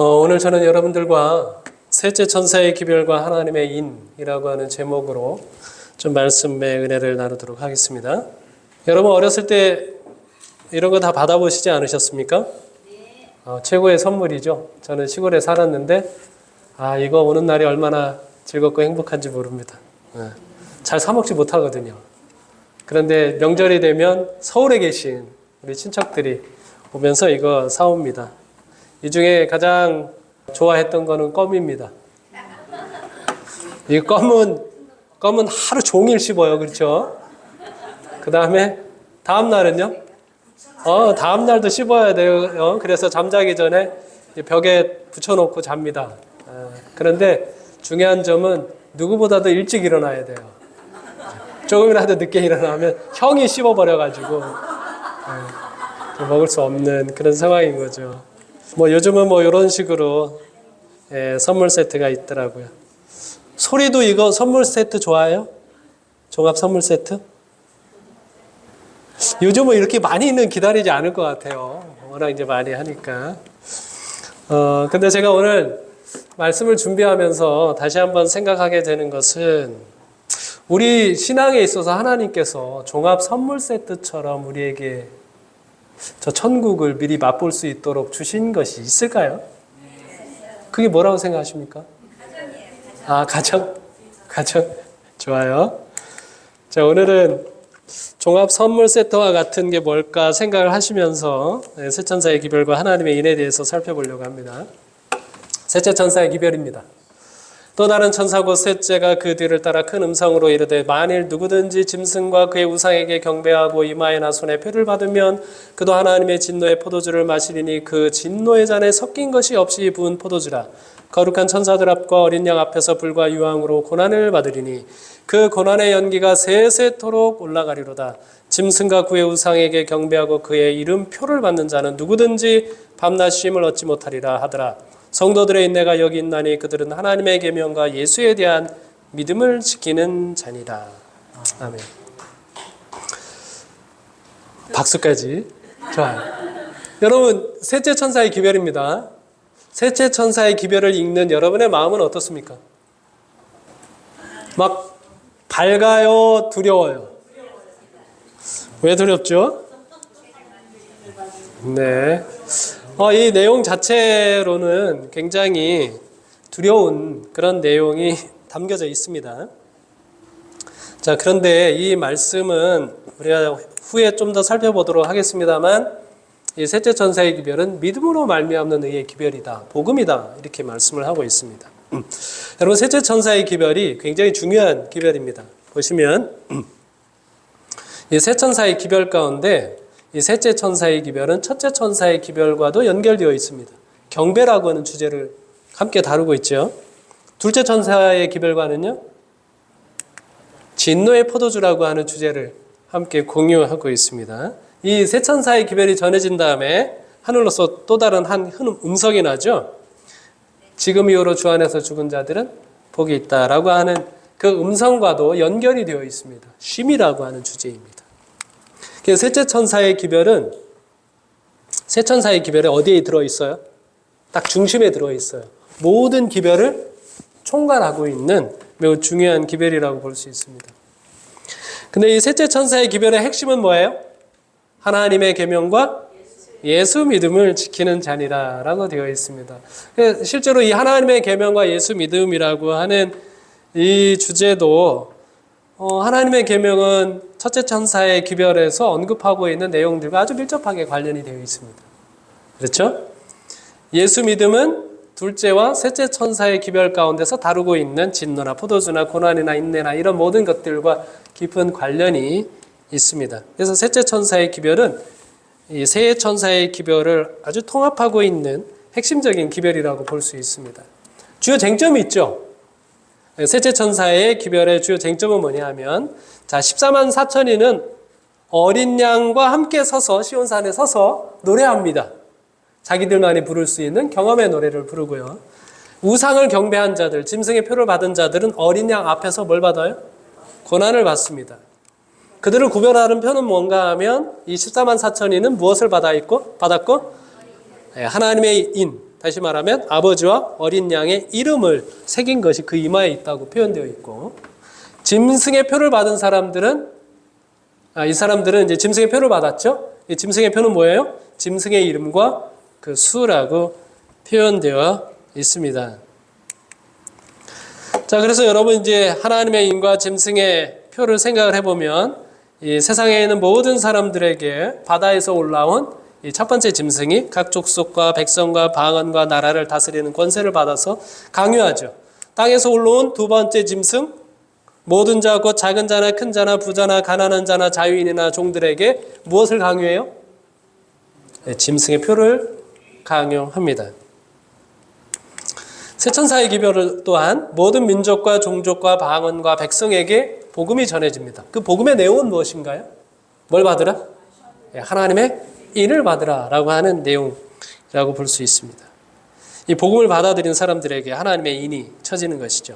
오늘 저는 여러분들과 셋째 천사의 기별과 하나님의 인이라고 하는 제목으로 좀 말씀의 은혜를 나누도록 하겠습니다. 여러분 어렸을 때 이런 거 다 받아보시지 않으셨습니까? 네. 최고의 선물이죠. 저는 시골에 살았는데 이거 오는 날이 얼마나 즐겁고 행복한지 모릅니다. 잘 사 먹지 못하거든요. 그런데 명절이 되면 서울에 계신 우리 친척들이 오면서 이거 사옵니다. 이 중에 가장 좋아했던 거는 껌입니다. 이 껌은 하루 종일 씹어요. 그렇죠? 그 다음에 다음 날은요? 다음 날도 씹어야 돼요. 그래서 잠자기 전에 벽에 붙여놓고 잡니다. 그런데 중요한 점은 누구보다도 일찍 일어나야 돼요. 조금이라도 늦게 일어나면 형이 씹어버려가지고 먹을 수 없는 그런 상황인 거죠. 요즘은 이런 식으로 선물 세트가 있더라고요. 소리도 이거 선물 세트 좋아해요? 종합 선물 세트? 요즘은 이렇게 많이는 기다리지 않을 것 같아요. 워낙 이제 많이 하니까. 근데 제가 오늘 말씀을 준비하면서 다시 한번 생각하게 되는 것은 우리 신앙에 있어서 하나님께서 종합 선물 세트처럼 우리에게 저 천국을 미리 맛볼 수 있도록 주신 것이 있을까요? 그게 뭐라고 생각하십니까? 가정. 좋아요. 자, 오늘은 종합 선물 세트와 같은 게 뭘까 생각을 하시면서 셋째 천사의 기별과 하나님의 인에 대해서 살펴보려고 합니다. 셋째 천사의 기별입니다. 또 다른 천사고 셋째가 그 뒤를 따라 큰 음성으로 이르되 만일 누구든지 짐승과 그의 우상에게 경배하고 이마에나 손에 표를 받으면 그도 하나님의 진노의 포도주를 마시리니 그 진노의 잔에 섞인 것이 없이 부은 포도주라. 거룩한 천사들 앞과 어린 양 앞에서 불과 유황으로 고난을 받으리니 그 고난의 연기가 세세토록 올라가리로다. 짐승과 그의 우상에게 경배하고 그의 이름 표를 받는 자는 누구든지 밤낮 쉼을 얻지 못하리라 하더라. 성도들의 인내가 여기 있나니 그들은 하나님의 계명과 예수에 대한 믿음을 지키는 자니라. 아멘. 박수까지. 좋아요. 여러분, 셋째 천사의 기별입니다. 셋째 천사의 기별을 읽는 여러분의 마음은 어떻습니까? 막 밝아요, 두려워요? 왜 두렵죠? 네. 이 내용 자체로는 굉장히 두려운 그런 내용이 담겨져 있습니다. 자, 그런데 이 말씀은 우리가 후에 좀 더 살펴보도록 하겠습니다만 이 셋째 천사의 기별은 믿음으로 말미암는 의의 기별이다. 복음이다. 이렇게 말씀을 하고 있습니다. 여러분, 셋째 천사의 기별이 굉장히 중요한 기별입니다. 보시면 이 세 천사의 기별 가운데 이 셋째 천사의 기별은 첫째 천사의 기별과도 연결되어 있습니다. 경배라고 하는 주제를 함께 다루고 있죠. 둘째 천사의 기별과는요, 진노의 포도주라고 하는 주제를 함께 공유하고 있습니다. 이 세 천사의 기별이 전해진 다음에 하늘로서 또 다른 한 음성이 나죠. 지금 이후로 주 안에서 죽은 자들은 복이 있다라고 하는 그 음성과도 연결이 되어 있습니다. 쉼이라고 하는 주제입니다. 셋째 천사의 기별은 세 천사의 기별에 어디에 들어있어요? 딱 중심에 들어있어요. 모든 기별을 총괄하고 있는 매우 중요한 기별이라고 볼 수 있습니다. 근데 이 셋째 천사의 기별의 핵심은 뭐예요? 하나님의 계명과 예수 믿음을 지키는 자니라라고 되어 있습니다. 실제로 이 하나님의 계명과 예수 믿음이라고 하는 이 주제도 하나님의 계명은 첫째 천사의 기별에서 언급하고 있는 내용들과 아주 밀접하게 관련이 되어 있습니다. 그렇죠? 예수 믿음은 둘째와 셋째 천사의 기별 가운데서 다루고 있는 진노나 포도주나 고난이나 인내나 이런 모든 것들과 깊은 관련이 있습니다. 그래서 셋째 천사의 기별은 이 세 천사의 기별을 아주 통합하고 있는 핵심적인 기별이라고 볼 수 있습니다. 주요 쟁점이 있죠. 셋째 천사의 기별의 주요 쟁점은 뭐냐 하면 14만 4천인은 어린 양과 함께 서서 시온산에 서서 노래합니다. 자기들만이 부를 수 있는 경험의 노래를 부르고요. 우상을 경배한 자들, 짐승의 표를 받은 자들은 어린 양 앞에서 뭘 받아요? 고난을 받습니다. 그들을 구별하는 표는 뭔가 하면 이 14만 4천인은 무엇을 받았고? 하나님의 인, 다시 말하면 아버지와 어린 양의 이름을 새긴 것이 그 이마에 있다고 표현되어 있고, 짐승의 표를 받은 사람들은 이 사람들은 이제 짐승의 표를 받았죠. 이 짐승의 표는 뭐예요? 짐승의 이름과 그 수라고 표현되어 있습니다. 자, 그래서 여러분 이제 하나님의 인과 짐승의 표를 생각을 해보면 이 세상에 있는 모든 사람들에게 바다에서 올라온 이 첫 번째 짐승이 각 족속과 백성과 방언과 나라를 다스리는 권세를 받아서 강요하죠. 땅에서 올라온 두 번째 짐승, 모든 자 곧 작은 자나 큰 자나 부자나 가난한 자나 자유인이나 종들에게 무엇을 강요해요? 네, 짐승의 표를 강요합니다. 세천사의 기별 또한 모든 민족과 종족과 방언과 백성에게 복음이 전해집니다. 그 복음의 내용은 무엇인가요? 뭘 받으라? 하나님의 인을 받으라 라고 하는 내용이라고 볼 수 있습니다. 이 복음을 받아들인 사람들에게 하나님의 인이 쳐지는 것이죠.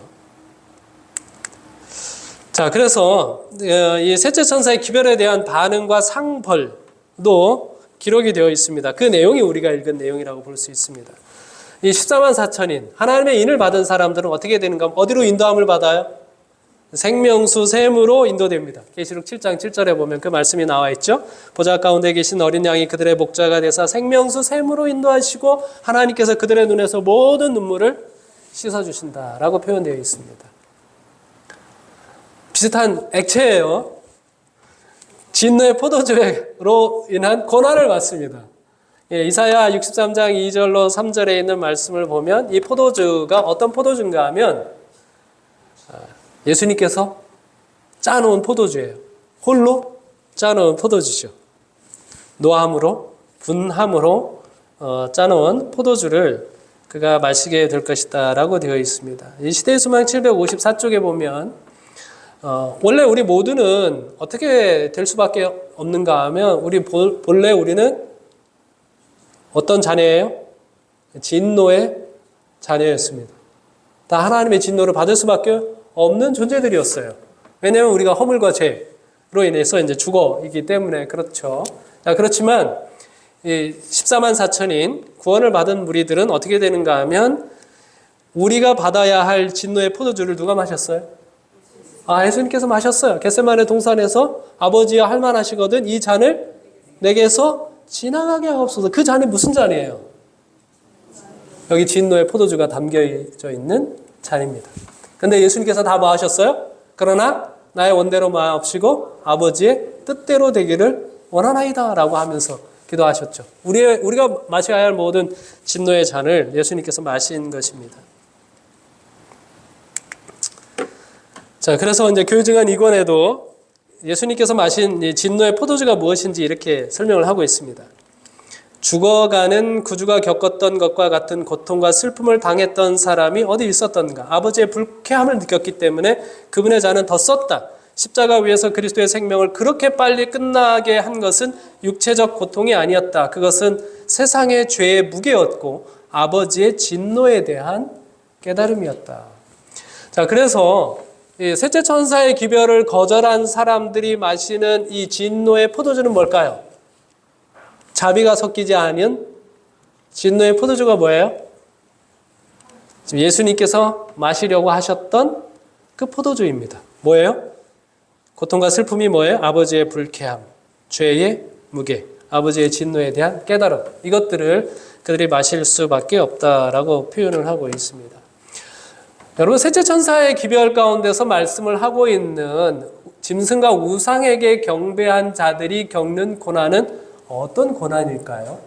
자, 그래서 이 셋째 천사의 기별에 대한 반응과 상벌도 기록이 되어 있습니다. 그 내용이 우리가 읽은 내용이라고 볼 수 있습니다. 이 14만 4천인 하나님의 인을 받은 사람들은 어떻게 되는가? 어디로 인도함을 받아요? 생명수 샘으로 인도됩니다. 계시록 7장 7절에 보면 그 말씀이 나와 있죠. 보좌 가운데 계신 어린 양이 그들의 목자가 되사 생명수 샘으로 인도하시고 하나님께서 그들의 눈에서 모든 눈물을 씻어주신다라고 표현되어 있습니다. 비슷한 액체예요. 진노의 포도주로 인한 고난을 받습니다. 이사야 63장 2절로 3절에 있는 말씀을 보면 이 포도주가 어떤 포도주인가 하면 예수님께서 짜놓은 포도주예요. 홀로 짜놓은 포도주죠. 노함으로 분함으로 짜놓은 포도주를 그가 마시게 될 것이다 라고 되어 있습니다. 이 시대의 수망 754쪽에 보면 원래 우리 모두는 어떻게 될 수밖에 없는가 하면 본래 우리는 어떤 자녀예요? 진노의 자녀였습니다. 다 하나님의 진노를 받을 수밖에 없는 존재들이었어요. 왜냐하면 우리가 허물과 죄로 인해서 이제 죽어있기 때문에 그렇죠. 자, 그렇지만 이 14만 4천인 구원을 받은 무리들은 어떻게 되는가 하면 우리가 받아야 할 진노의 포도주를 누가 마셨어요? 예수님께서 마셨어요. 겟세마네 동산에서 아버지여 할만하시거든 이 잔을 내게서 지나가게 하옵소서. 그 잔이 무슨 잔이에요? 여기 진노의 포도주가 담겨져 있는 잔입니다. 근데 예수님께서 다 뭐 하셨어요? 그러나 나의 원대로 마옵시고 아버지의 뜻대로 되기를 원하나이다 라고 하면서 기도하셨죠. 우리가 마셔야 할 모든 진노의 잔을 예수님께서 마신 것입니다. 자, 그래서 이제 교증한 이권에도 예수님께서 마신 이 진노의 포도주가 무엇인지 이렇게 설명을 하고 있습니다. 죽어가는 구주가 겪었던 것과 같은 고통과 슬픔을 당했던 사람이 어디 있었던가? 아버지의 불쾌함을 느꼈기 때문에 그분의 잔은 더 썼다. 십자가 위에서 그리스도의 생명을 그렇게 빨리 끝나게 한 것은 육체적 고통이 아니었다. 그것은 세상의 죄의 무게였고 아버지의 진노에 대한 깨달음이었다. 자, 그래서 이 셋째 천사의 기별을 거절한 사람들이 마시는 이 진노의 포도주는 뭘까요? 자비가 섞이지 않은 진노의 포도주가 뭐예요? 지금 예수님께서 마시려고 하셨던 그 포도주입니다. 뭐예요? 고통과 슬픔이 뭐예요? 아버지의 불쾌함, 죄의 무게, 아버지의 진노에 대한 깨달음. 이것들을 그들이 마실 수밖에 없다라고 표현을 하고 있습니다. 여러분, 셋째 천사의 기별 가운데서 말씀을 하고 있는 짐승과 우상에게 경배한 자들이 겪는 고난은 어떤 고난일까요?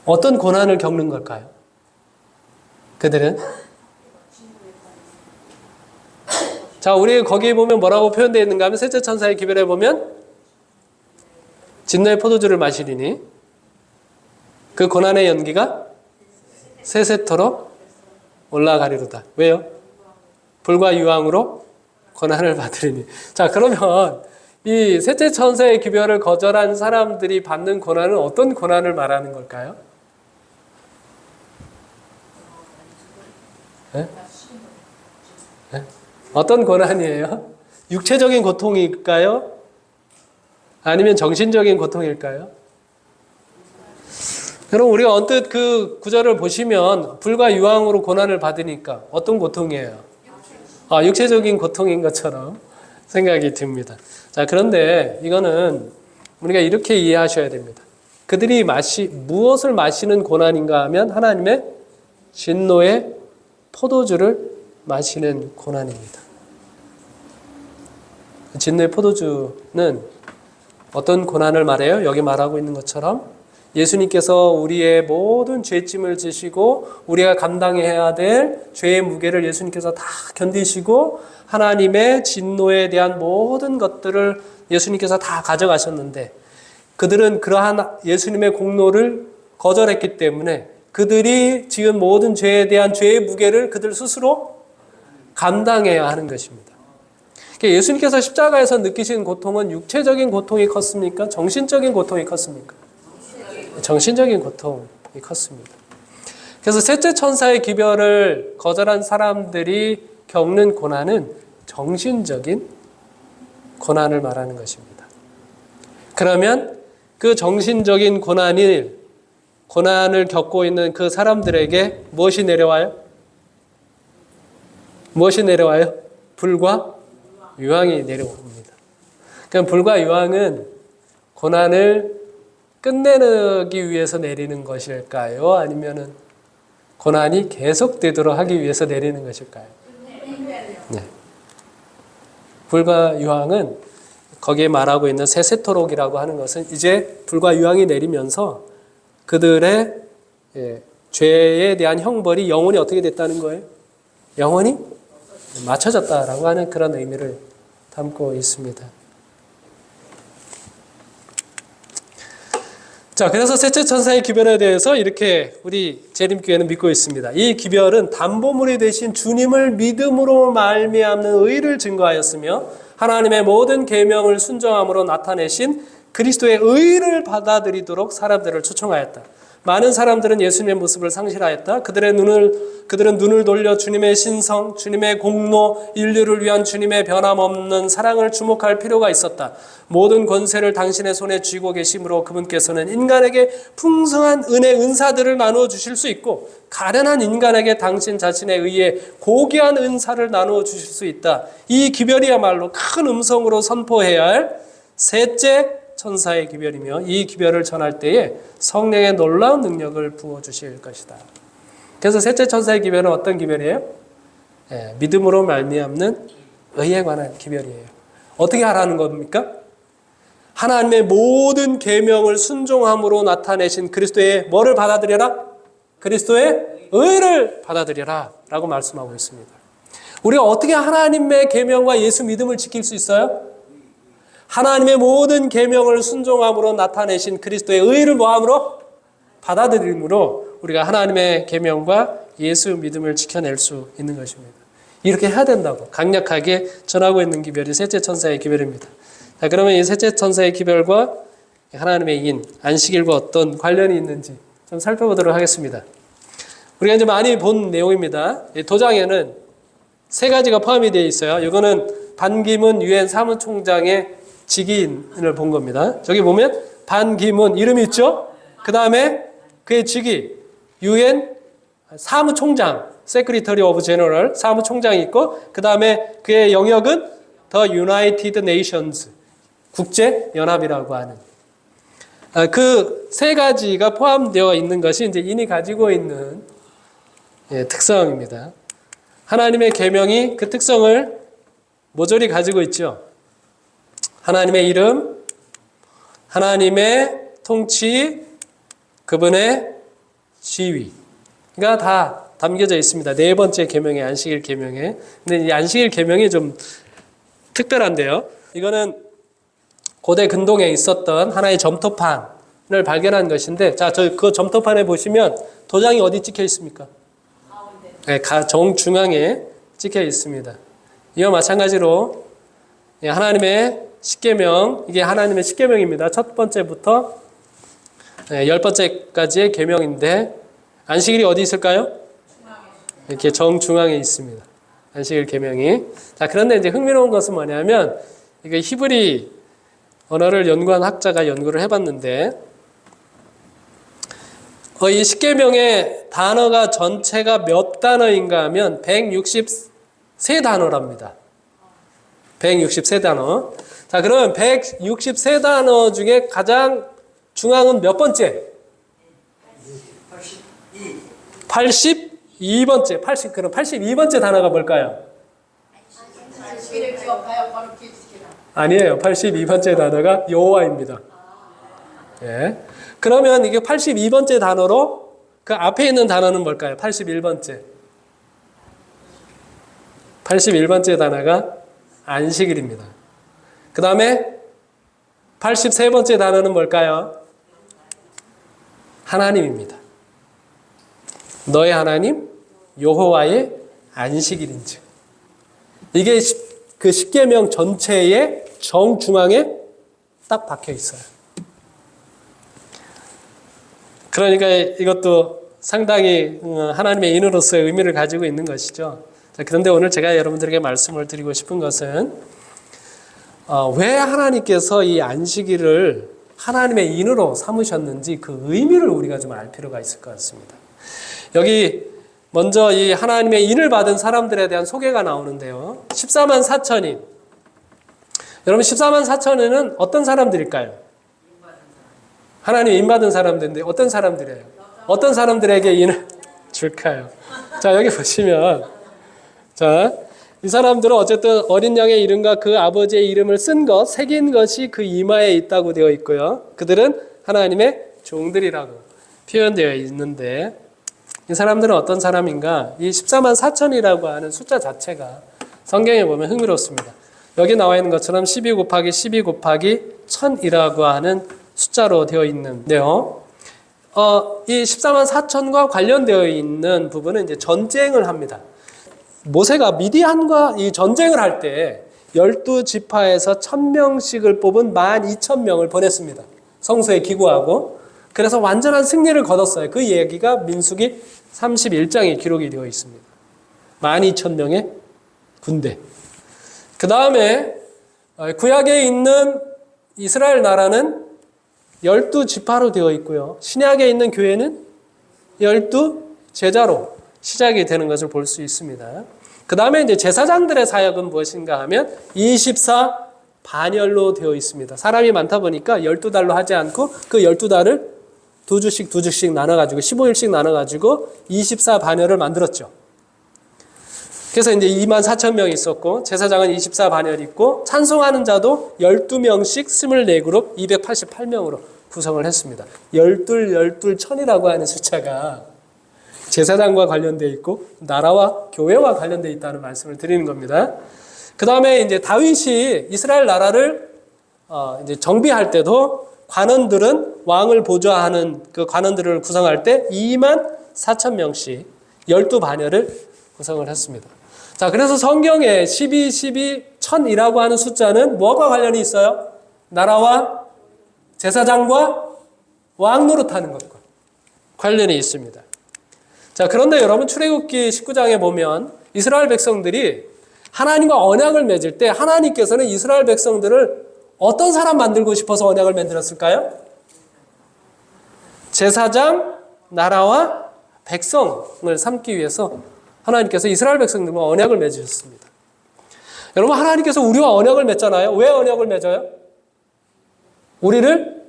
어떤 고난을 겪는 걸까요? 그들은? 자, 우리 거기에 보면 뭐라고 표현되어 있는가 하면 셋째 천사의 기별에 보면 진노의 포도주를 마시리니 그 고난의 연기가 세세토록 올라가리로다. 왜요? 불과 유황으로 고난을 받으리니. 자, 그러면 이 셋째 천사의 기별을 거절한 사람들이 받는 고난은 어떤 고난을 말하는 걸까요? 네? 네? 어떤 고난이에요? 육체적인 고통일까요? 아니면 정신적인 고통일까요? 그럼 우리가 언뜻 그 구절을 보시면 불과 유황으로 고난을 받으니까 어떤 고통이에요? 육체적인 고통인 것처럼 생각이 듭니다. 자, 그런데 이거는 우리가 이렇게 이해하셔야 됩니다. 그들이 무엇을 마시는 고난인가 하면 하나님의 진노의 포도주를 마시는 고난입니다. 진노의 포도주는 어떤 고난을 말해요? 여기 말하고 있는 것처럼 예수님께서 우리의 모든 죄짐을 지시고 우리가 감당해야 될 죄의 무게를 예수님께서 다 견디시고 하나님의 진노에 대한 모든 것들을 예수님께서 다 가져가셨는데 그들은 그러한 예수님의 공로를 거절했기 때문에 그들이 지은 모든 죄에 대한 죄의 무게를 그들 스스로 감당해야 하는 것입니다. 예수님께서 십자가에서 느끼신 고통은 육체적인 고통이 컸습니까? 정신적인 고통이 컸습니까? 정신적인 고통이 컸습니다. 그래서 셋째 천사의 기별을 거절한 사람들이 겪는 고난은 정신적인 고난을 말하는 것입니다. 그러면 그 정신적인 고난을 겪고 있는 그 사람들에게 무엇이 내려와요? 무엇이 내려와요? 불과 유황이 내려옵니다. 그럼 불과 유황은 고난을 끝내기 위해서 내리는 것일까요? 아니면은 고난이 계속되도록 하기 위해서 내리는 것일까요? 네. 불과 유황은 거기에 말하고 있는 세세토록이라고 하는 것은 이제 불과 유황이 내리면서 그들의 죄에 대한 형벌이 영원히 어떻게 됐다는 거예요? 영원히 맞춰졌다라고 하는 그런 의미를 담고 있습니다. 자, 그래서 셋째 천사의 기별에 대해서 이렇게 우리 재림교회는 믿고 있습니다. 이 기별은 담보물이 되신 주님을 믿음으로 말미암는 의를 증거하였으며 하나님의 모든 계명을 순종함으로 나타내신 그리스도의 의를 받아들이도록 사람들을 초청하였다. 많은 사람들은 예수님의 모습을 상실하였다. 그들은 눈을 돌려 주님의 신성, 주님의 공로, 인류를 위한 주님의 변함없는 사랑을 주목할 필요가 있었다. 모든 권세를 당신의 손에 쥐고 계심으로 그분께서는 인간에게 풍성한 은사들을 나누어 주실 수 있고 가련한 인간에게 당신 자신에 의해 고귀한 은사를 나누어 주실 수 있다. 이 기별이야말로 큰 음성으로 선포해야 할 셋째 천사의 기별이며 이 기별을 전할 때에 성령의 놀라운 능력을 부어주실 것이다. 그래서 셋째 천사의 기별은 어떤 기별이에요? 믿음으로 말미암는 의에 관한 기별이에요. 어떻게 하라는 겁니까? 하나님의 모든 계명을 순종함으로 나타내신 그리스도의 뭐를 받아들여라? 그리스도의 의를 받아들여라 라고 말씀하고 있습니다. 우리가 어떻게 하나님의 계명과 예수 믿음을 지킬 수 있어요? 하나님의 모든 계명을 순종함으로 나타내신 그리스도의 의를 뭐함으로? 받아들임으로 우리가 하나님의 계명과 예수 믿음을 지켜낼 수 있는 것입니다. 이렇게 해야 된다고 강력하게 전하고 있는 기별이 셋째 천사의 기별입니다. 자, 그러면 이 셋째 천사의 기별과 하나님의 인, 안식일과 어떤 관련이 있는지 좀 살펴보도록 하겠습니다. 우리가 이제 많이 본 내용입니다. 이 도장에는 세 가지가 포함이 되어 있어요. 이거는 반기문 유엔 사무총장의 직위인을 본 겁니다. 저기 보면 반기문 이름이 있죠? 그 다음에 그의 직위 유엔 사무총장 Secretary of General 사무총장이 있고 그 다음에 그의 영역은 The United Nations 국제연합이라고 하는 그 세 가지가 포함되어 있는 것이 이제 인이 가지고 있는 특성입니다. 하나님의 계명이 그 특성을 모조리 가지고 있죠. 하나님의 이름, 하나님의 통치, 그분의 지위가 다 담겨져 있습니다. 네 번째 계명의 안식일 계명에. 근데 이 안식일 계명이 좀 특별한데요. 이거는 고대 근동에 있었던 하나의 점토판을 발견한 것인데, 자, 그 점토판에 보시면 도장이 어디 찍혀 있습니까? 네, 정중앙에 찍혀 있습니다. 이와 마찬가지로 하나님의 십계명, 이게 하나님의 십계명입니다. 첫 번째부터 10번째까지의 계명인데 안식일이 어디 있을까요? 이렇게 정중앙에 있습니다. 안식일 계명이. 자, 그런데 이제 흥미로운 것은 뭐냐면 이게 히브리 언어를 연구한 학자가 연구를 해봤는데 이 십계명의 단어가 전체가 몇 단어인가 하면 163단어랍니다. 163단어. 자, 그러면 163단어 중에 가장 중앙은 몇 번째? 82번째. 그럼 82번째 단어가 뭘까요? 아니에요. 82번째 단어가 여호와입니다. 예. 그러면 이게 82번째 단어로 그 앞에 있는 단어는 뭘까요? 81번째. 81번째 단어가 안식일입니다. 그 다음에 83번째 단어는 뭘까요? 하나님입니다. 너의 하나님 여호와의 안식일인즉. 이게 그 십계명 전체의 정중앙에 딱 박혀 있어요. 그러니까 이것도 상당히 하나님의 인으로서의 의미를 가지고 있는 것이죠. 그런데 오늘 제가 여러분들에게 말씀을 드리고 싶은 것은 왜 하나님께서 이 안식일을 하나님의 인으로 삼으셨는지 그 의미를 우리가 좀 알 필요가 있을 것 같습니다. 여기 먼저 이 하나님의 인을 받은 사람들에 대한 소개가 나오는데요. 14만 4천인. 여러분 14만 4천인은 어떤 사람들일까요? 하나님 인 받은 사람들인데 어떤 사람들이에요? 어떤 사람들에게 인을 줄까요? 자, 여기 보시면 자, 이 사람들은 어쨌든 어린 양의 이름과 그 아버지의 이름을 쓴 것, 새긴 것이 그 이마에 있다고 되어 있고요. 그들은 하나님의 종들이라고 표현되어 있는데 이 사람들은 어떤 사람인가? 이 14만 4천이라고 하는 숫자 자체가 성경에 보면 흥미롭습니다. 여기 나와 있는 것처럼 12 곱하기 12 곱하기 1000이라고 하는 숫자로 되어 있는데요. 이 14만 4천과 관련되어 있는 부분은 이제 전쟁을 합니다. 모세가 미디안과 이 전쟁을 할 때 12지파에서 1000명씩을 뽑은 12,000명을 보냈습니다. 성소에 기구하고. 그래서 완전한 승리를 거뒀어요. 그 얘기가 민수기 31장에 기록이 되어 있습니다. 12,000명의 군대. 그 다음에 구약에 있는 이스라엘 나라는 12지파로 되어 있고요. 신약에 있는 교회는 12제자로 시작이 되는 것을 볼 수 있습니다. 그 다음에 이제 제사장들의 사역은 무엇인가 하면 24반열로 되어 있습니다. 사람이 많다 보니까 12달로 하지 않고 그 12달을 두 주씩 나눠가지고 15일씩 나눠가지고 24반열을 만들었죠. 그래서 이제 24,000명이 있었고 제사장은 24반열이 있고 찬송하는 자도 12명씩 24그룹 288명으로 구성을 했습니다. 12천이라고 하는 숫자가 제사장과 관련되어 있고 나라와 교회와 관련되어 있다는 말씀을 드리는 겁니다. 그 다음에 이제 다윗이 이스라엘 나라를 이제 정비할 때도 관원들은 왕을 보좌하는 그 관원들을 구성할 때 24,000명씩 12반열을 구성을 했습니다. 자, 그래서 성경에 12, 12, 1000이라고 하는 숫자는 뭐가 관련이 있어요? 나라와 제사장과 왕 노릇하는 것과 관련이 있습니다. 자, 그런데 여러분 출애굽기 19장에 보면 이스라엘 백성들이 하나님과 언약을 맺을 때 하나님께서는 이스라엘 백성들을 어떤 사람 만들고 싶어서 언약을 만들었을까요? 제사장, 나라와 백성을 삼기 위해서 하나님께서 이스라엘 백성들과 언약을 맺으셨습니다. 여러분 하나님께서 우리와 언약을 맺잖아요. 왜 언약을 맺어요? 우리를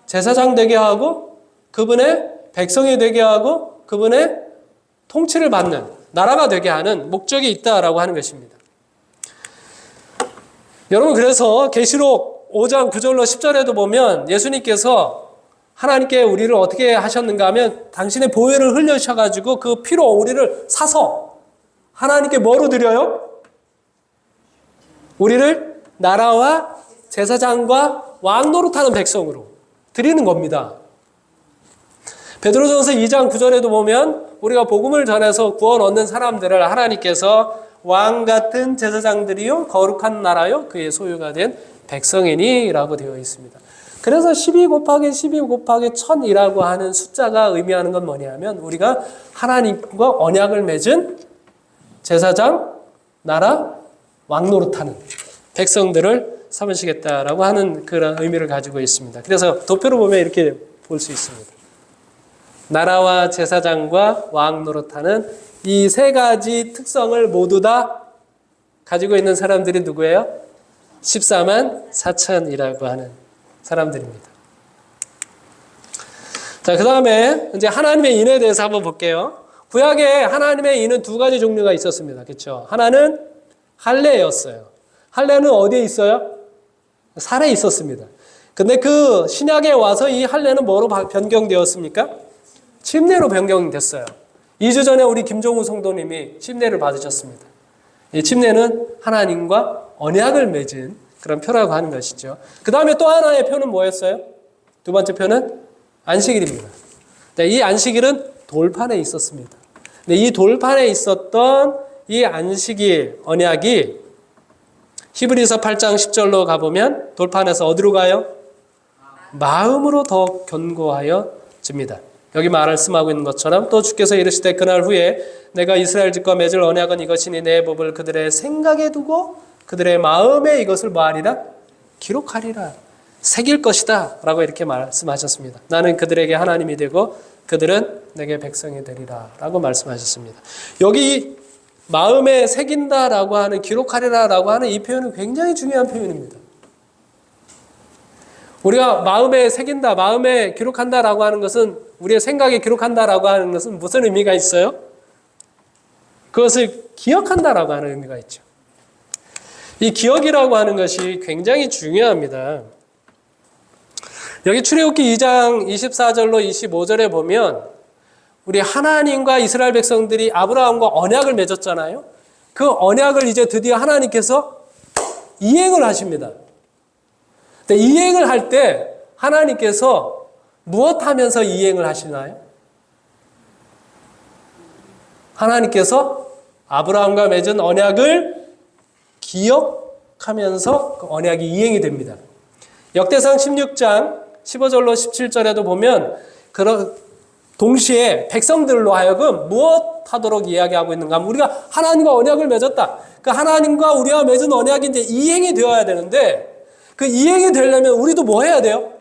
제사장 되게 하고 그분의 백성이 되게 하고 그분의 통치를 받는 나라가 되게 하는 목적이 있다라고 하는 것입니다. 여러분 그래서 계시록 5장 9절로 10절에도 보면 예수님께서 하나님께 우리를 어떻게 하셨는가 하면 당신의 보혈을 흘려주셔가지고 그 피로 우리를 사서 하나님께 뭐로 드려요? 우리를 나라와 제사장과 왕 노릇하는 백성으로 드리는 겁니다. 베드로전서 2장 9절에도 보면 우리가 복음을 전해서 구원 얻는 사람들을 하나님께서 왕 같은 제사장들이요 거룩한 나라요 그의 소유가 된 백성이니라고 되어 있습니다. 그래서 12 곱하기 12 곱하기 1000이라고 하는 숫자가 의미하는 건 뭐냐면 우리가 하나님과 언약을 맺은 제사장, 나라, 왕 노릇하는 백성들을 삼으시겠다라고 하는 그런 의미를 가지고 있습니다. 그래서 도표로 보면 이렇게 볼 수 있습니다. 나라와 제사장과 왕 노릇하는 이 세 가지 특성을 모두 다 가지고 있는 사람들이 누구예요? 14만 4천이라고 하는 사람들입니다. 자, 그 다음에 이제 하나님의 인에 대해서 한번 볼게요. 구약에 하나님의 인은 두 가지 종류가 있었습니다. 그렇죠? 하나는 할례였어요. 할례는 어디에 있어요? 살에 있었습니다. 근데 그 신약에 와서 이 할례는 뭐로 변경되었습니까? 침례로 변경됐어요. 2주 전에 우리 김종우 성도님이 침례를 받으셨습니다. 이 침례는 하나님과 언약을 맺은 그런 표라고 하는 것이죠. 그 다음에 또 하나의 표는 뭐였어요? 두 번째 표는 안식일입니다. 이 안식일은 돌판에 있었습니다. 이 돌판에 있었던 이 안식일 언약이 히브리서 8장 10절로 가보면 돌판에서 어디로 가요? 마음으로 더 견고하여집니다. 여기 말씀하고 있는 것처럼 또 주께서 이르시되 그날 후에 내가 이스라엘 집과 맺을 언약은 이것이니 내 법을 그들의 생각에 두고 그들의 마음에 이것을 뭐하리라? 기록하리라. 새길 것이다 라고 이렇게 말씀하셨습니다. 나는 그들에게 하나님이 되고 그들은 내게 백성이 되리라 라고 말씀하셨습니다. 여기 마음에 새긴다라고 하는 기록하리라라고 하는 이 표현은 굉장히 중요한 표현입니다. 우리가 마음에 새긴다, 마음에 기록한다라고 하는 것은 우리의 생각에 기록한다라고 하는 것은 무슨 의미가 있어요? 그것을 기억한다라고 하는 의미가 있죠. 이 기억이라고 하는 것이 굉장히 중요합니다. 여기 출애굽기 2장 24절로 25절에 보면 우리 하나님과 이스라엘 백성들이 아브라함과 언약을 맺었잖아요. 그 언약을 이제 드디어 하나님께서 이행을 하십니다. 근데 이행을 할 때 하나님께서 무엇 하면서 이행을 하시나요? 하나님께서 아브라함과 맺은 언약을 기억하면서 그 언약이 이행이 됩니다. 역대상 16장 15절로 17절에도 보면 그런 동시에 백성들로 하여금 무엇 하도록 이야기하고 있는가 하면 우리가 하나님과 언약을 맺었다. 그 하나님과 우리가 맺은 언약이 이제 이행이 되어야 되는데 그 이행이 되려면 우리도 뭐 해야 돼요?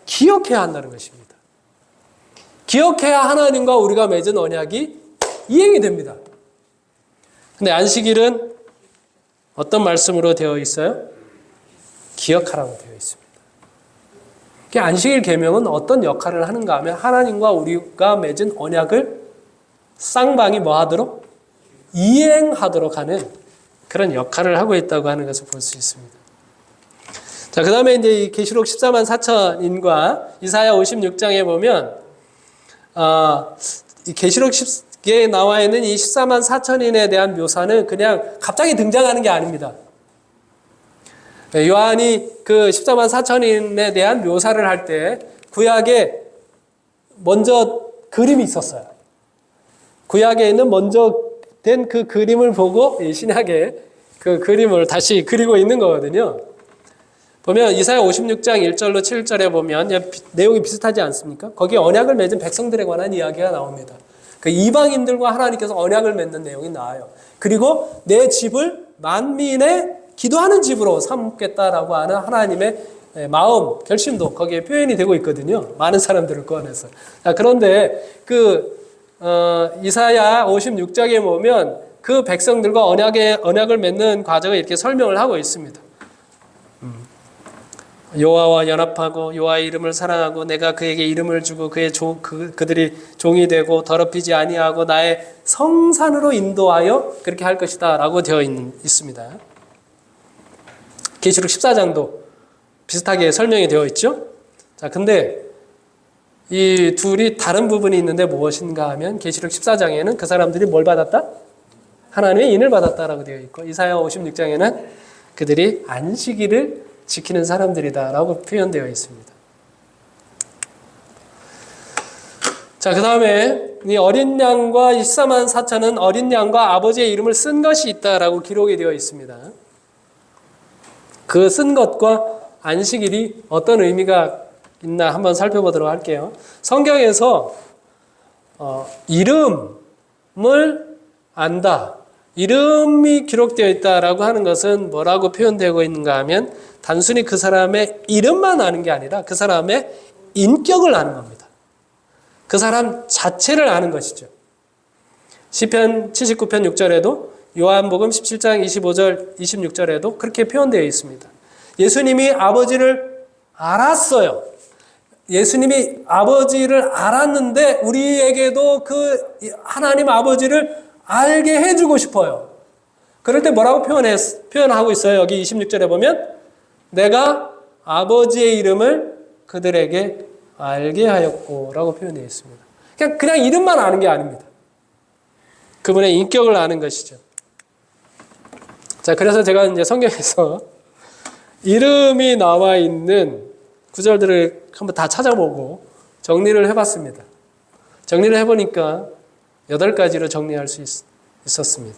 기억해야 한다는 것입니다. 기억해야 하나님과 우리가 맺은 언약이 이행이 됩니다. 근데 안식일은 어떤 말씀으로 되어 있어요? 기억하라고 되어 있습니다. 안식일 계명은 어떤 역할을 하는가 하면 하나님과 우리가 맺은 언약을 쌍방이 뭐 하도록? 이행하도록 하는 그런 역할을 하고 있다고 하는 것을 볼 수 있습니다. 자, 그 다음에 이제 이 계시록 14만 4천인과 이사야 56장에 보면, 이 계시록 10에 나와 있는 이 14만 4천인에 대한 묘사는 그냥 갑자기 등장하는 게 아닙니다. 요한이 그 14만 4천인에 대한 묘사를 할 때 구약에 먼저 그림이 있었어요. 구약에 있는 먼저 된 그 그림을 보고 신약에 그 그림을 다시 그리고 있는 거거든요. 보면 이사야 56장 1절로 7절에 보면 내용이 비슷하지 않습니까? 거기에 언약을 맺은 백성들에 관한 이야기가 나옵니다. 그 이방인들과 하나님께서 언약을 맺는 내용이 나와요. 그리고 내 집을 만민의 기도하는 집으로 삼겠다라고 하는 하나님의 마음, 결심도 거기에 표현이 되고 있거든요. 많은 사람들을 꺼내서. 그런데 이사야 56장에 보면 그 백성들과 언약을 맺는 과정을 이렇게 설명을 하고 있습니다. 여호와와 연합하고 여호와의 이름을 사랑하고 내가 그에게 이름을 주고 그들이 종이 되고 더럽히지 아니하고 나의 성산으로 인도하여 그렇게 할 것이다 라고 되어 있습니다. 계시록 14장도 비슷하게 설명이 되어 있죠. 자, 근데 이 둘이 다른 부분이 있는데 무엇인가 하면 계시록 14장에는 그 사람들이 뭘 받았다? 하나님의 인을 받았다라고 되어 있고 이사야 56장에는 그들이 안식일을 지키는 사람들이다라고 표현되어 있습니다. 자, 그 다음에 이 어린 양과 14만 4천은 어린 양과 아버지의 이름을 쓴 것이 있다라고 기록이 되어 있습니다. 그 쓴 것과 안식일이 어떤 의미가 있나 한번 살펴보도록 할게요. 성경에서 이름을 안다, 이름이 기록되어 있다라고 하는 것은 뭐라고 표현되고 있는가 하면 단순히 그 사람의 이름만 아는 게 아니라 그 사람의 인격을 아는 겁니다. 그 사람 자체를 아는 것이죠. 시편 79편 6절에도 요한복음 17장 25절 26절에도 그렇게 표현되어 있습니다. 예수님이 아버지를 알았어요. 예수님이 아버지를 알았는데 우리에게도 그 하나님 아버지를 알게 해주고 싶어요. 그럴 때 뭐라고 표현하고 있어요? 여기 26절에 보면 내가 아버지의 이름을 그들에게 알게 하였고 라고 표현되어 있습니다. 그냥 이름만 아는 게 아닙니다. 그분의 인격을 아는 것이죠. 자, 그래서 제가 이제 성경에서 이름이 나와 있는 구절들을 한번 다 찾아보고 정리를 해봤습니다. 정리를 해보니까 8가지로 정리할 수 있었습니다.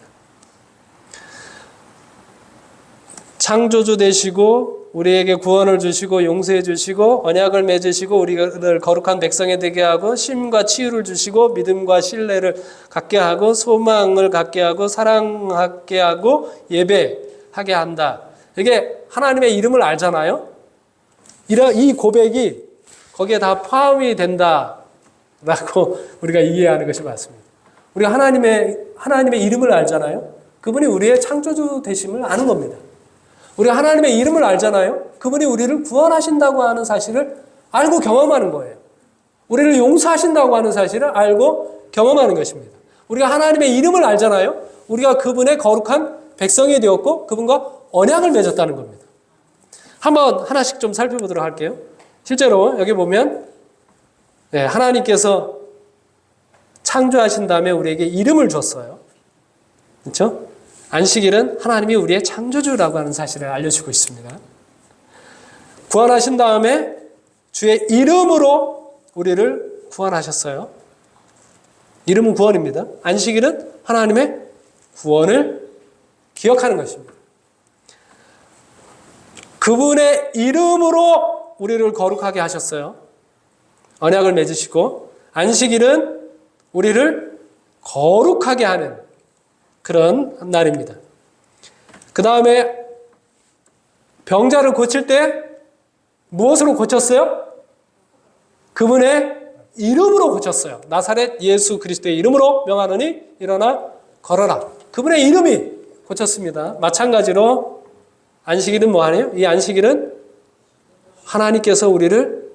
창조주 되시고 우리에게 구원을 주시고 용서해 주시고 언약을 맺으시고 우리를 거룩한 백성이 되게 하고 쉼과 치유를 주시고 믿음과 신뢰를 갖게 하고 소망을 갖게 하고 사랑하게 하고 예배하게 한다. 이게 하나님의 이름을 알잖아요. 이 고백이 거기에 다 포함이 된다라고 우리가 이해하는 것이 맞습니다. 우리가 하나님의 이름을 알잖아요. 그분이 우리의 창조주 되심을 아는 겁니다. 우리가 하나님의 이름을 알잖아요. 그분이 우리를 구원하신다고 하는 사실을 알고 경험하는 거예요. 우리를 용서하신다고 하는 사실을 알고 경험하는 것입니다. 우리가 하나님의 이름을 알잖아요. 우리가 그분의 거룩한 백성이 되었고 그분과 언약을 맺었다는 겁니다. 한번 하나씩 좀 살펴보도록 할게요. 실제로 여기 보면 하나님께서 창조하신 다음에 우리에게 이름을 줬어요. 그렇죠? 안식일은 하나님이 우리의 창조주라고 하는 사실을 알려주고 있습니다. 구원하신 다음에 주의 이름으로 우리를 구원하셨어요. 이름은 구원입니다. 안식일은 하나님의 구원을 기억하는 것입니다. 그분의 이름으로 우리를 거룩하게 하셨어요. 언약을 맺으시고 안식일은 우리를 거룩하게 하는 그런 날입니다. 그 다음에 병자를 고칠 때 무엇으로 고쳤어요? 그분의 이름으로 고쳤어요. 나사렛 예수 그리스도의 이름으로 명하노니 일어나 걸어라. 그분의 이름이 고쳤습니다. 마찬가지로 안식일은 뭐하네요? 이 안식일은 하나님께서 우리를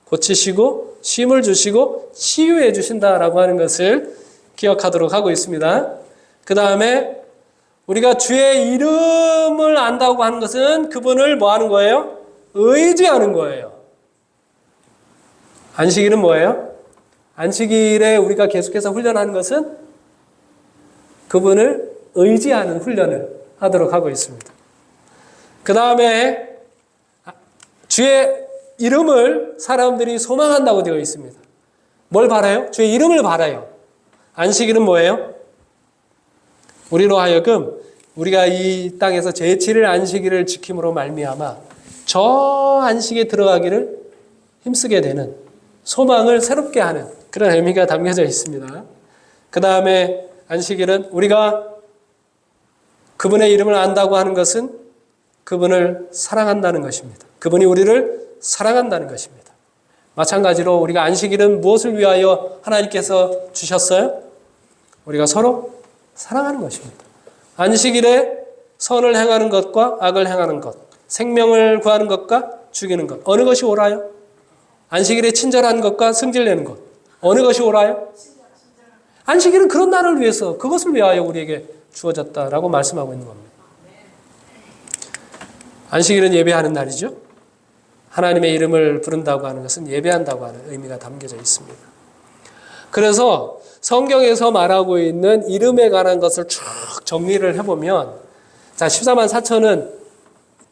고치시고 쉼을 주시고 치유해 주신다라고 하는 것을 기억하도록 하고 있습니다. 그 다음에 우리가 주의 이름을 안다고 하는 것은 그분을 뭐 하는 거예요? 의지하는 거예요. 안식일은 뭐예요? 안식일에 우리가 계속해서 훈련하는 것은 그분을 의지하는 훈련을 하도록 하고 있습니다. 그 다음에 주의 이름을 사람들이 소망한다고 되어 있습니다. 뭘 바라요? 주의 이름을 바라요. 안식일은 뭐예요? 우리로 하여금 우리가 이 땅에서 제7일 안식일을 지킴으로 말미암아 저 안식에 들어가기를 힘쓰게 되는 소망을 새롭게 하는 그런 의미가 담겨져 있습니다. 그 다음에 안식일은 우리가 그분의 이름을 안다고 하는 것은 그분을 사랑한다는 것입니다. 그분이 우리를 사랑한다는 것입니다. 마찬가지로 우리가 안식일은 무엇을 위하여 하나님께서 주셨어요? 우리가 서로 사랑하는 것입니다. 안식일에 선을 행하는 것과 악을 행하는 것, 생명을 구하는 것과 죽이는 것, 어느 것이 옳아요? 안식일에 친절한 것과 승질내는 것, 어느 것이 옳아요? 안식일은 그런 날을 위해서 그것을 위하여 우리에게 주어졌다라고 말씀하고 있는 겁니다. 안식일은 예배하는 날이죠. 하나님의 이름을 부른다고 하는 것은 예배한다고 하는 의미가 담겨져 있습니다. 그래서 성경에서 말하고 있는 이름에 관한 것을 쭉 정리를 해보면, 자, 14만 4천은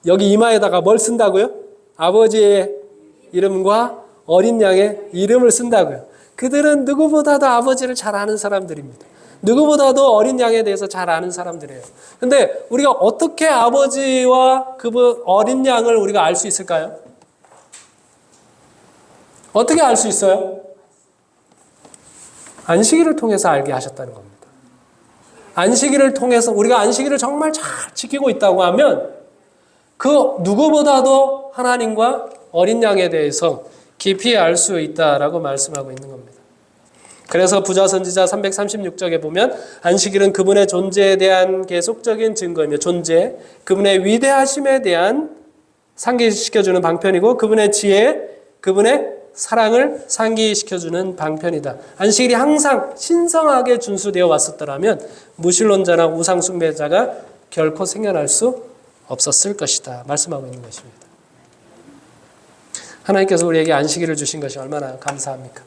여기 이마에다가 뭘 쓴다고요? 아버지의 이름과 어린 양의 이름을 쓴다고요. 그들은 누구보다도 아버지를 잘 아는 사람들입니다. 누구보다도 어린 양에 대해서 잘 아는 사람들이에요. 근데 우리가 어떻게 아버지와 그분 어린 양을 우리가 알 수 있을까요? 어떻게 알 수 있어요? 안식일을 통해서 알게 하셨다는 겁니다. 안식일을 통해서 우리가 안식일을 정말 잘 지키고 있다고 하면 그 누구보다도 하나님과 어린 양에 대해서 깊이 알 수 있다라고 말씀하고 있는 겁니다. 그래서 부자 선지자 336쪽에 보면 안식일은 그분의 존재에 대한 계속적인 증거이며 존재, 그분의 위대하심에 대한 상기시켜주는 방편이고 그분의 지혜, 그분의 사랑을 상기시켜주는 방편이다. 안식일이 항상 신성하게 준수되어 왔었더라면 무신론자나 우상숭배자가 결코 생겨날 수 없었을 것이다. 말씀하고 있는 것입니다. 하나님께서 우리에게 안식일을 주신 것이 얼마나 감사합니까?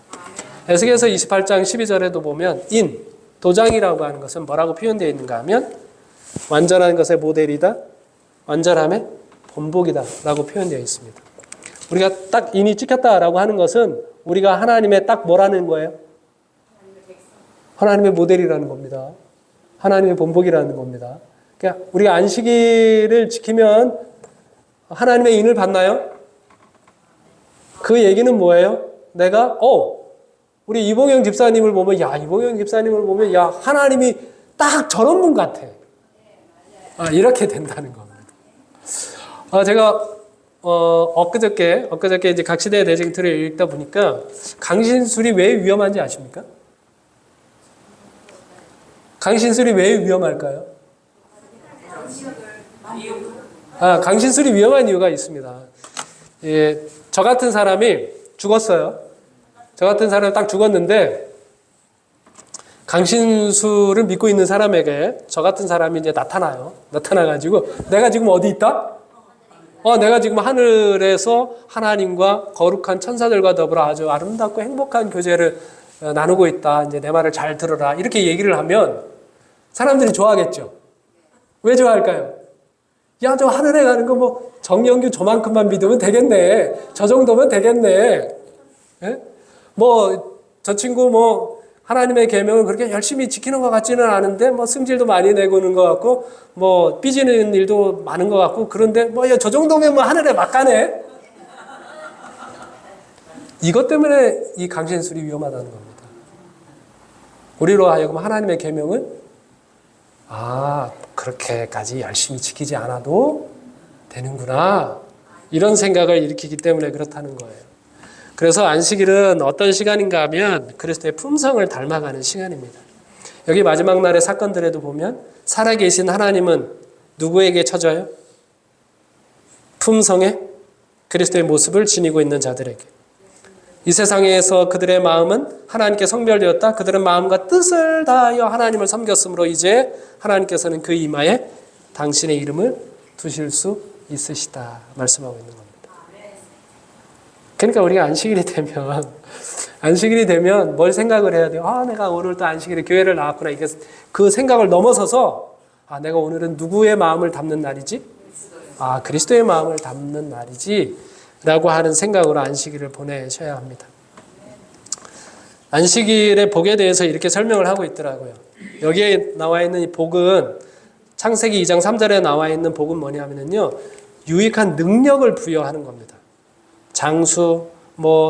에스겔서 28장 12절에도 보면 도장이라고 하는 것은 뭐라고 표현되어 있는가 하면 완전한 것의 모델이다. 완전함의 본보기다 라고 표현되어 있습니다. 우리가 딱 인이 찍혔다라고 하는 것은 우리가 하나님의 딱 뭐라는 거예요? 하나님의 모델이라는 겁니다. 하나님의 본보기라는 겁니다. 그러니까 우리가 안식일을 지키면 하나님의 인을 받나요? 그 얘기는 뭐예요? 내가 우리 이봉영 집사님을 보면 이봉영 집사님을 보면 하나님이 딱 저런 분 같아. 이렇게 된다는 겁니다. 제가 엊그저께 이제 각시대 대쟁투를 읽다 보니까 강신술이 왜 위험한지 아십니까? 강신술이 왜 위험할까요? 강신술이 위험한 이유가 있습니다. 저 같은 사람이 죽었어요. 저 같은 사람이 딱 죽었는데 강신술을 믿고 있는 사람에게 저 같은 사람이 이제 나타나가지고 내가 지금 어디 있다? 내가 지금 하늘에서 하나님과 거룩한 천사들과 더불어 아주 아름답고 행복한 교제를 나누고 있다. 이제 내 말을 잘 들어라. 이렇게 얘기를 하면 사람들이 좋아하겠죠. 왜 좋아할까요? 저 하늘에 가는 거 정영규 저만큼만 믿으면 되겠네. 저 정도면 되겠네. 예? 저 친구 하나님의 계명을 그렇게 열심히 지키는 것 같지는 않은데 승질도 많이 내고는 것 같고 삐지는 일도 많은 것 같고 그런데 저 정도면 하늘에 막 가네. 이것 때문에 이 강신술이 위험하다는 겁니다. 우리로 하여금 하나님의 계명을 그렇게까지 열심히 지키지 않아도 되는구나 이런 생각을 일으키기 때문에 그렇다는 거예요. 그래서 안식일은 어떤 시간인가 하면 그리스도의 품성을 닮아가는 시간입니다. 여기 마지막 날의 사건들에도 보면 살아계신 하나님은 누구에게 쳐져요? 품성의 그리스도의 모습을 지니고 있는 자들에게. 이 세상에서 그들의 마음은 하나님께 성별되었다. 그들은 마음과 뜻을 다하여 하나님을 섬겼으므로 이제 하나님께서는 그 이마에 당신의 이름을 두실 수 있으시다 말씀하고 있는 겁니다. 그러니까 우리가 안식일이 되면 뭘 생각을 해야 돼요? 내가 오늘 또 안식일에 교회를 나왔구나. 이게 그 생각을 넘어서서 내가 오늘은 누구의 마음을 담는 날이지? 그리스도의 마음을 담는 날이지 라고 하는 생각으로 안식일을 보내셔야 합니다. 안식일의 복에 대해서 이렇게 설명을 하고 있더라고요. 여기에 나와 있는 이 복은 창세기 2장 3절에 나와 있는 복은 뭐냐면요. 유익한 능력을 부여하는 겁니다. 장수,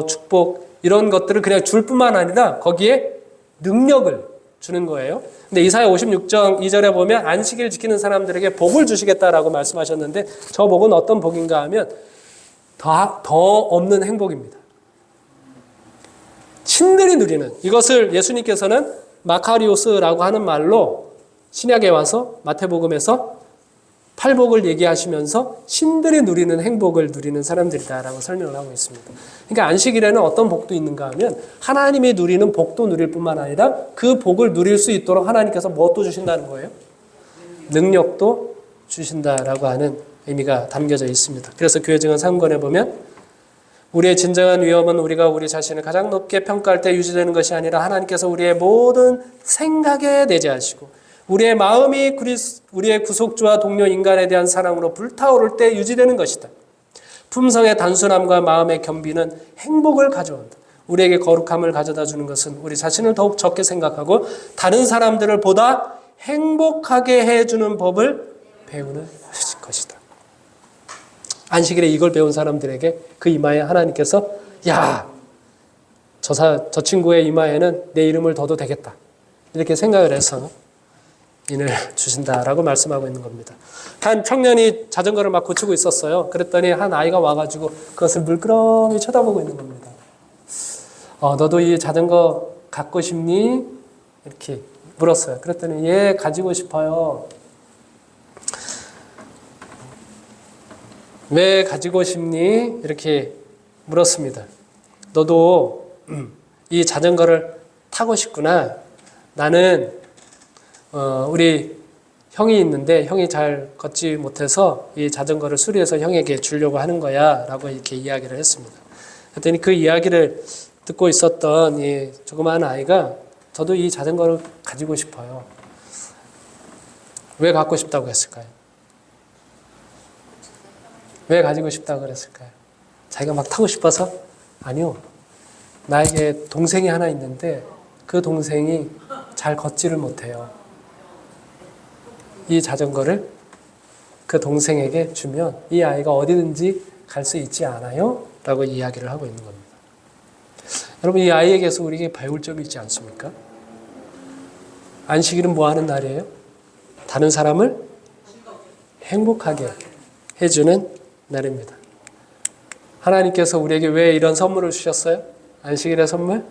축복 이런 것들을 그냥 줄 뿐만 아니라 거기에 능력을 주는 거예요. 근데 이사야 56장 2절에 보면 안식일 지키는 사람들에게 복을 주시겠다라고 말씀하셨는데 저 복은 어떤 복인가 하면 더 없는 행복입니다. 신들이 누리는 이것을 예수님께서는 마카리오스라고 하는 말로 신약에 와서 마태복음에서 팔복을 얘기하시면서 신들이 누리는 행복을 누리는 사람들이다라고 설명을 하고 있습니다. 그러니까 안식일에는 어떤 복도 있는가 하면 하나님이 누리는 복도 누릴 뿐만 아니라 그 복을 누릴 수 있도록 하나님께서 무엇도 주신다는 거예요? 능력도 주신다라고 하는 의미가 담겨져 있습니다. 그래서 교회 증언 3권에 보면 우리의 진정한 위험은 우리가 우리 자신을 가장 높게 평가할 때 유지되는 것이 아니라 하나님께서 우리의 모든 생각에 내재하시고 우리의 마음이 우리의 구속주와 동료 인간에 대한 사랑으로 불타오를 때 유지되는 것이다. 품성의 단순함과 마음의 겸비는 행복을 가져온다. 우리에게 거룩함을 가져다 주는 것은 우리 자신을 더욱 적게 생각하고 다른 사람들을 보다 행복하게 해주는 법을 배우는 것이다. 안식일에 이걸 배운 사람들에게 그 이마에 하나님께서 저 친구의 이마에는 내 이름을 둬도 되겠다. 이렇게 생각을 해서 인을 주신다라고 말씀하고 있는 겁니다. 한 청년이 자전거를 막 고치고 있었어요. 그랬더니 한 아이가 와가지고 그것을 물끄러미 쳐다보고 있는 겁니다. 너도 이 자전거 갖고 싶니? 이렇게 물었어요. 그랬더니 예, 가지고 싶어요. 왜 가지고 싶니? 이렇게 물었습니다. 너도 이 자전거를 타고 싶구나. 나는 우리 형이 있는데 형이 잘 걷지 못해서 이 자전거를 수리해서 형에게 주려고 하는 거야 라고 이렇게 이야기를 했습니다. 그랬더니 그 이야기를 듣고 있었던 이 조그마한 아이가 저도 이 자전거를 가지고 싶어요. 왜 갖고 싶다고 했을까요? 왜 가지고 싶다고 그랬을까요? 자기가 막 타고 싶어서? 아니요. 나에게 동생이 하나 있는데 그 동생이 잘 걷지를 못해요. 이 자전거를 그 동생에게 주면 이 아이가 어디든지 갈 수 있지 않아요? 라고 이야기를 하고 있는 겁니다. 여러분, 이 아이에게서 우리에게 배울 점이 있지 않습니까? 안식일은 뭐 하는 날이에요? 다른 사람을 행복하게 해주는 날입니다. 하나님께서 우리에게 왜 이런 선물을 주셨어요? 안식일의 선물?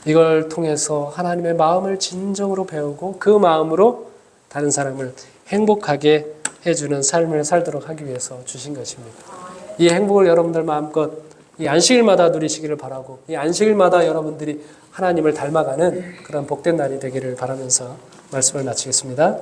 이걸 통해서 하나님의 마음을 진정으로 배우고 그 마음으로 다른 사람을 행복하게 해주는 삶을 살도록 하기 위해서 주신 것입니다. 이 행복을 여러분들 마음껏 이 안식일마다 누리시기를 바라고 이 안식일마다 여러분들이 하나님을 닮아가는 그런 복된 날이 되기를 바라면서 말씀을 마치겠습니다.